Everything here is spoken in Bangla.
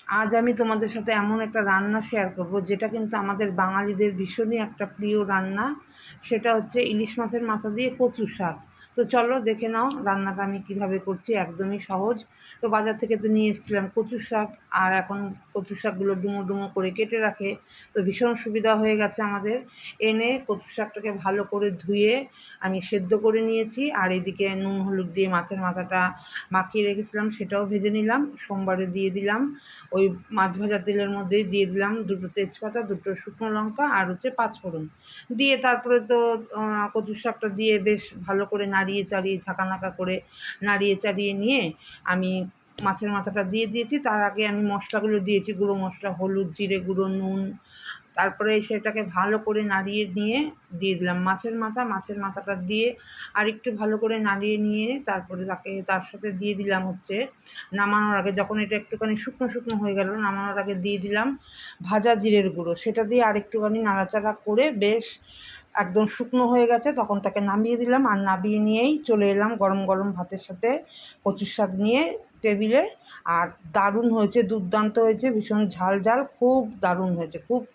আজ আমি তোমাদের সাথে এমন একটা রান্না শেয়ার করব যেটা কিন্তু আমাদের বাঙালিদের ভীষণই একটা প্রিয় রান্না। সেটা হচ্ছে ইলিশ মাছের মাথা দিয়ে কচু শাক। তো চলো দেখে নাও রান্নাটা আমি কিভাবে করছি, একদমই সহজ। তো বাজার থেকে তো নিয়ে এসেছিলাম কচু শাক, আর এখন কচু শাকগুলো ডুমো ডুমো করে কেটে রাখে, তো ভীষণ সুবিধা হয়ে গেছে আমাদের। এনে কচু শাকটাকে ভালো করে ধুয়ে আমি সেদ্ধ করে নিয়েছি, আর এদিকে নুন হলুদ দিয়ে মাছের মাথাটা মাখিয়ে রেখেছিলাম, সেটাও ভেজে নিলাম। সোমবারে দিয়ে দিলাম ওই মাছ ভাজা তেলের মধ্যেই দিয়ে দিলাম দুটো তেজপাতা, দুটো শুকনো লঙ্কা, আর হচ্ছে পাঁচফোড়ন দিয়ে তারপরে তো কচু শাকটা দিয়ে বেশ ভালো করে নাড়িয়ে চাড়িয়ে ঝাঁকানাকা করে নাড়িয়ে চাড়িয়ে নিয়ে আমি মাছের মাথাটা দিয়ে দিয়েছি। তার আগে আমি মশলাগুলো দিয়েছি, গুঁড়ো মশলা, হলুদ, জিরে গুঁড়ো, নুন। তারপরে সেটাকে ভালো করে নাড়িয়ে নিয়ে দিয়ে দিলাম মাছের মাথা। মাছের মাথাটা দিয়ে আর একটু ভালো করে নাড়িয়ে নিয়ে তারপরে তার সাথে দিয়ে দিলাম হচ্ছে, নামানোর আগে যখন এটা একটুখানি শুকনো শুকনো হয়ে গেল, নামানোর আগে দিয়ে দিলাম ভাজা জিরের গুঁড়ো। সেটা দিয়ে আরেকটুখানি নাড়াচাড়া করে বেশ একদম শুকনো হয়ে গেছে, তখন তাকে নামিয়ে দিলাম। আর নামিয়ে নিয়েই চলে এলাম গরম গরম ভাতের সাথে কচু শাক নিয়ে টেবিলে। আর দারুণ হয়েছে, দুর্দান্ত হয়েছে, ভীষণ ঝাল ঝাল, খুব দারুণ হয়েছে, খুব